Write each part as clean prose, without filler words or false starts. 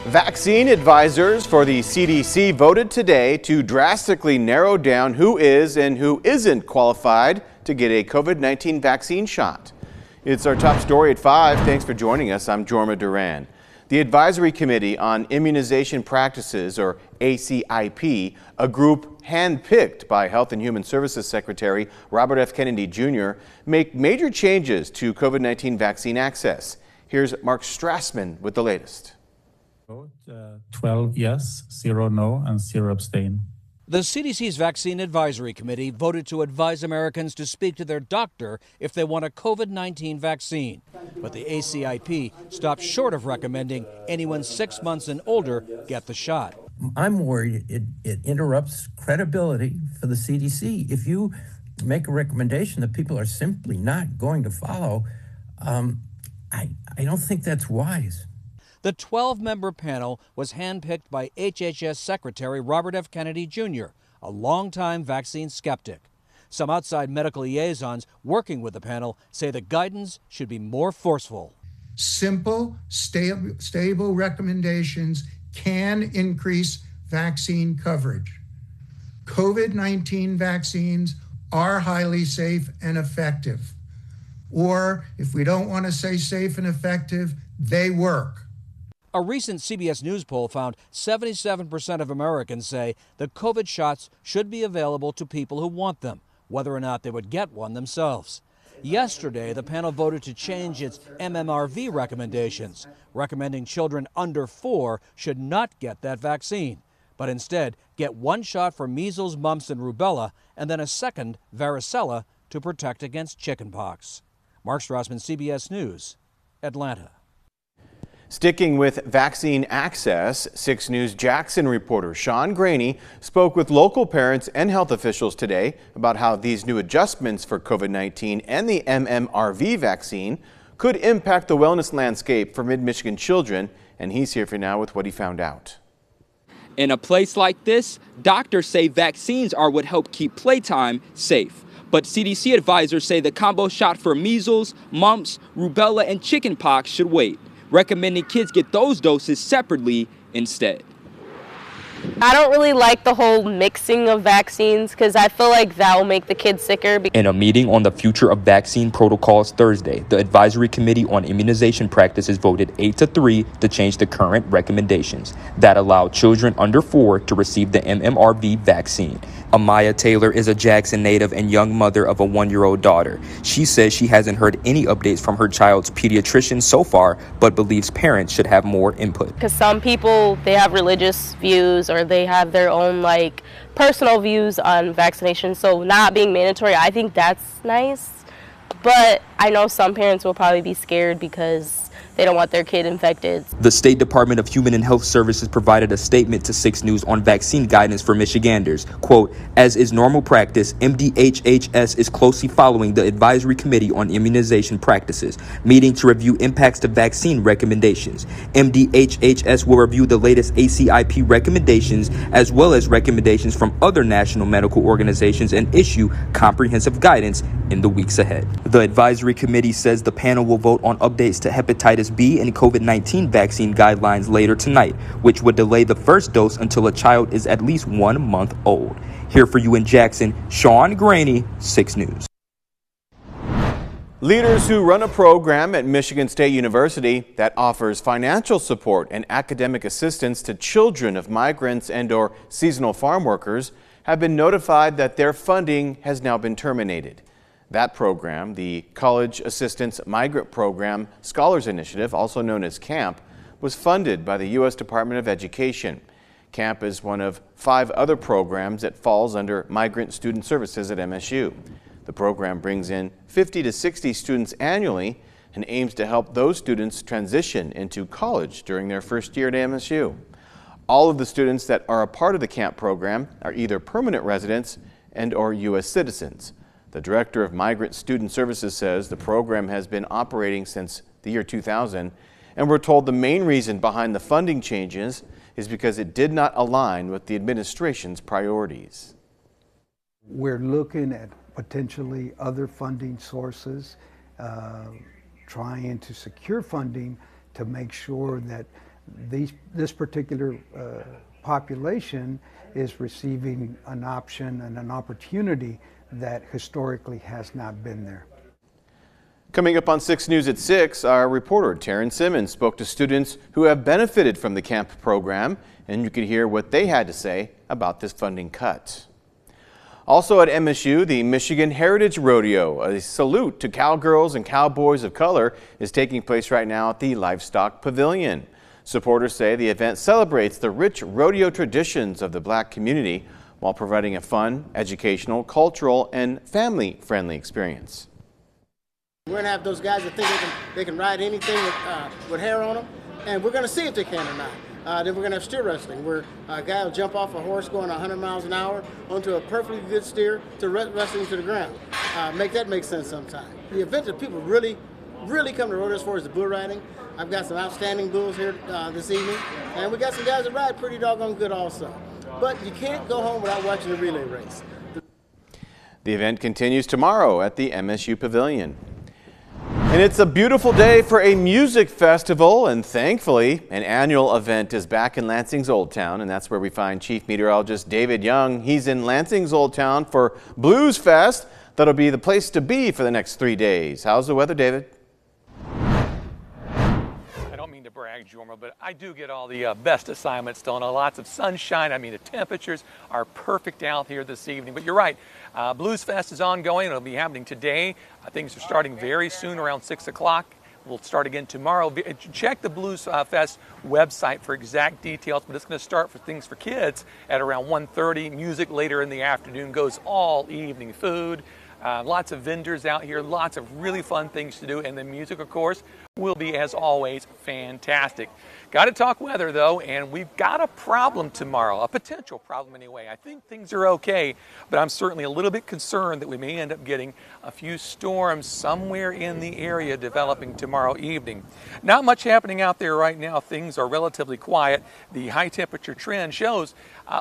Vaccine advisors for the CDC voted today to drastically narrow down who is and who isn't qualified to get a COVID-19 vaccine shot. It's our top story at 5. Thanks for joining us. I'm Jorma Duran. The Advisory Committee on Immunization Practices, or ACIP, a group handpicked by Health and Human Services Secretary Robert F. Kennedy Jr., make major changes to COVID-19 vaccine access. Here's Mark Strassman with the latest. Vote 12 yes, 0 no, and 0 abstain. The CDC's Vaccine Advisory Committee voted to advise Americans to speak to their doctor if they want a COVID-19 vaccine. But the ACIP stopped short of recommending anyone 6 months and older get the shot. I'm worried it interrupts credibility for the CDC. If you make a recommendation that people are simply not going to follow, I don't think that's wise. The 12-member panel was handpicked by HHS Secretary Robert F. Kennedy Jr., a longtime vaccine skeptic. Some outside medical liaisons working with the panel say the guidance should be more forceful. Simple, stable recommendations can increase vaccine coverage. COVID-19 vaccines are highly safe and effective. Or, if we don't want to say safe and effective, they work. A recent CBS News poll found 77% of Americans say the COVID shots should be available to people who want them, whether or not they would get one themselves. Yesterday, the panel voted to change its MMRV recommendations, recommending children under 4 should not get that vaccine, but instead get one shot for measles, mumps, and rubella, and then a second, varicella, to protect against chickenpox. Mark Strassman, CBS News, Atlanta. Sticking with vaccine access, 6 News Jackson reporter Sean Graney spoke with local parents and health officials today about how these new adjustments for COVID-19 and the MMRV vaccine could impact the wellness landscape for Mid-Michigan children, and he's here for now with what he found out. In a place like this, doctors say vaccines are what help keep playtime safe. But CDC advisors say the combo shot for measles, mumps, rubella, and chickenpox should wait, recommending kids get those doses separately instead. I don't really like the whole mixing of vaccines because I feel like that will make the kids sicker. In a meeting on the future of vaccine protocols Thursday, the Advisory Committee on Immunization Practices voted 8-3 to change the current recommendations that allow children under 4 to receive the MMRV vaccine. Amaya Taylor is a Jackson native and young mother of a 1-year-old daughter. She says she hasn't heard any updates from her child's pediatrician so far, but believes parents should have more input. Because some people, they have religious views or they have their own personal views on vaccination. So not being mandatory, I think that's nice. But I know some parents will probably be scared because they don't want their kid infected. The State Department of Human and Health Services provided a statement to 6 News on vaccine guidance for Michiganders. Quote, as is normal practice, MDHHS is closely following the Advisory Committee on Immunization Practices, meeting to review impacts to vaccine recommendations. MDHHS will review the latest ACIP recommendations as well as recommendations from other national medical organizations and issue comprehensive guidance in the weeks ahead. The Advisory Committee says the panel will vote on updates to hepatitis B and COVID-19 vaccine guidelines later tonight, which would delay the first dose until a child is at least 1 month old. Here for you in Jackson, Sean Graney, 6 News. Leaders who run a program at Michigan State University that offers financial support and academic assistance to children of migrants and/or seasonal farm workers have been notified that their funding has now been terminated. That program, the College Assistance Migrant Program Scholars Initiative, also known as CAMP, was funded by the U.S. Department of Education. CAMP is one of 5 other programs that falls under Migrant Student Services at MSU. The program brings in 50 to 60 students annually and aims to help those students transition into college during their first year at MSU. All of the students that are a part of the CAMP program are either permanent residents and/or U.S. citizens. The director of Migrant Student Services says the program has been operating since the year 2000, and we're told the main reason behind the funding changes is because it did not align with the administration's priorities. We're looking at potentially other funding sources, trying to secure funding to make sure that this particular population is receiving an option and an opportunity that historically has not been there. Coming up on 6 News at 6, our reporter Taryn Simmons spoke to students who have benefited from the camp program, and you can hear what they had to say about this funding cut. Also at MSU, the Michigan Heritage Rodeo, a salute to cowgirls and cowboys of color, is taking place right now at the Livestock Pavilion. Supporters say the event celebrates the rich rodeo traditions of the black community while providing a fun, educational, cultural, and family-friendly experience. We're going to have those guys that think they can ride anything with hair on them, and we're going to see if they can or not. Then we're going to have steer wrestling, where a guy will jump off a horse going 100 miles an hour onto a perfectly good steer to wrestling to the ground. Make that make sense sometime. The event that people really come to rodeo as far as the bull riding. I've got some outstanding bulls here this evening, and we got some guys that ride pretty doggone good also. But you can't go home without watching the relay race. The event continues tomorrow at the MSU Pavilion. And it's a beautiful day for a music festival, and thankfully an annual event is back in Lansing's Old Town, and that's where we find Chief Meteorologist David Young. He's in Lansing's Old Town for Blues Fest. That'll be the place to be for the next 3 days. How's the weather, David? To brag, Jorma, but I do get all the best assignments done. Lots of sunshine. I mean, the temperatures are perfect out here this evening. But you're right, Blues Fest is ongoing. It'll be happening today. Things are starting very soon, around 6 o'clock. We'll start again tomorrow. Check the Blues Fest website for exact details, but it's going to start for things for kids at around 1:30. Music later in the afternoon, goes all evening. Food. Lots of vendors out here, lots of really fun things to do, and the music, of course, will be, as always, fantastic. Got to talk weather, though, and we've got a problem tomorrow, a potential problem anyway. I think things are okay, but I'm certainly a little bit concerned that we may end up getting a few storms somewhere in the area developing tomorrow evening. Not much happening out there right now. Things are relatively quiet. The high temperature trend shows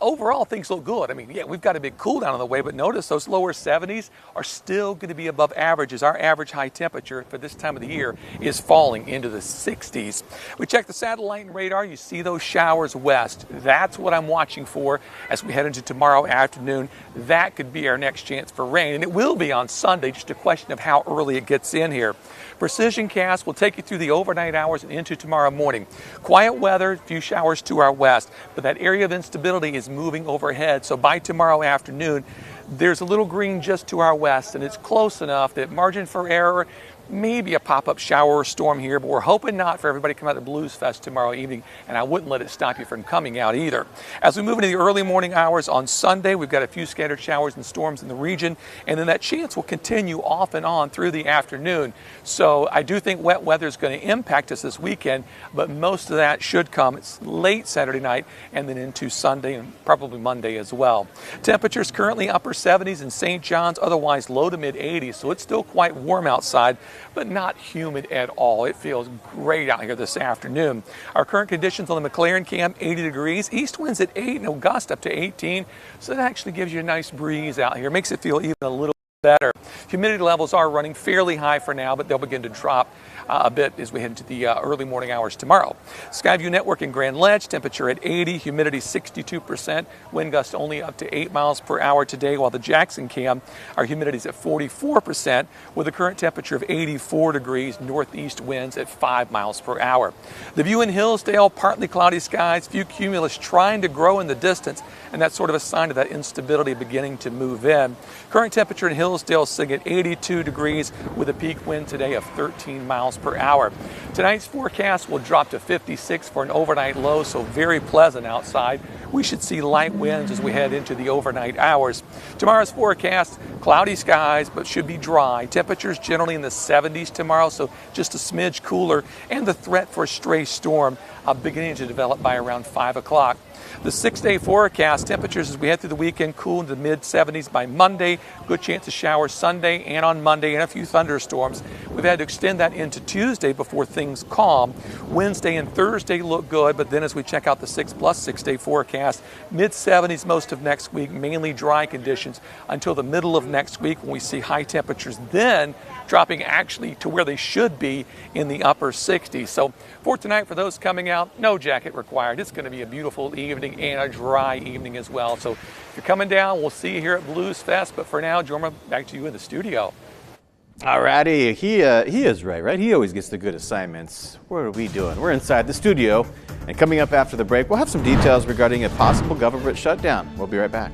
overall things look good. I mean, yeah, we've got a big cool down on the way, but notice those lower 70s are still going to be above average, as our average high temperature for this time of the year is falling into the 60s. We check the satellite and radar. You see those showers west. That's what I'm watching for as we head into tomorrow afternoon. That could be our next chance for rain, and it will be on Sunday, just a question of how early it gets in here. Precision cast will take you through the overnight hours and into tomorrow morning. Quiet weather, a few showers to our west, but that area of instability is moving overhead, so by tomorrow afternoon, there's a little green just to our west, and it's close enough that margin for error, maybe a pop-up shower or storm here, but we're hoping not for everybody to come out to Blues Fest tomorrow evening, and I wouldn't let it stop you from coming out either. As we move into the early morning hours on Sunday, we've got a few scattered showers and storms in the region, and then that chance will continue off and on through the afternoon. So I do think wet weather is going to impact us this weekend, but most of that should come. It's late Saturday night and then into Sunday and probably Monday as well. Temperatures currently upper 70s in St. John's, otherwise low to mid 80s, so it's still quite warm outside, but not humid at all. It feels great out here this afternoon. Our current conditions on the McLaren Camp, 80 degrees. East winds at 8 and a gust up to 18. So that actually gives you a nice breeze out here. Makes it feel even a little better. Humidity levels are running fairly high for now, but they'll begin to drop a bit as we head into the early morning hours tomorrow. Skyview Network in Grand Ledge, temperature at 80, humidity 62%, wind gust only up to 8 miles per hour today, while the Jackson Cam, our humidity is at 44%, with a current temperature of 84 degrees, northeast winds at 5 miles per hour. The view in Hillsdale, partly cloudy skies, few cumulus trying to grow in the distance, and that's sort of a sign of that instability beginning to move in. Current temperature in Hillsdale sitting at 82 degrees, with a peak wind today of 13 miles per hour. Tonight's forecast will drop to 56 for an overnight low, so very pleasant outside. We should see light winds as we head into the overnight hours. Tomorrow's forecast, cloudy skies, but should be dry. Temperatures generally in the 70s tomorrow, so just a smidge cooler, and the threat for a stray storm beginning to develop by around 5 o'clock. The 6-day forecast, temperatures as we head through the weekend cool into the mid-70s by Monday. Good chance of showers Sunday and on Monday, and a few thunderstorms. We've had to extend that into Tuesday before things calm. Wednesday and Thursday look good, but then as we check out the 6-day forecast, mid-70s most of next week, mainly dry conditions until the middle of next week when we see high temperatures, then dropping actually to where they should be in the upper 60s. So for tonight, for those coming out, no jacket required. It's going to be a beautiful evening and a dry evening as well. So if you're coming down, we'll see you here at Blues Fest. But for now, Jorma, back to you in the studio. Alrighty, he is right? He always gets the good assignments. What are we doing? We're inside the studio, and coming up after the break, we'll have some details regarding a possible government shutdown. We'll be right back.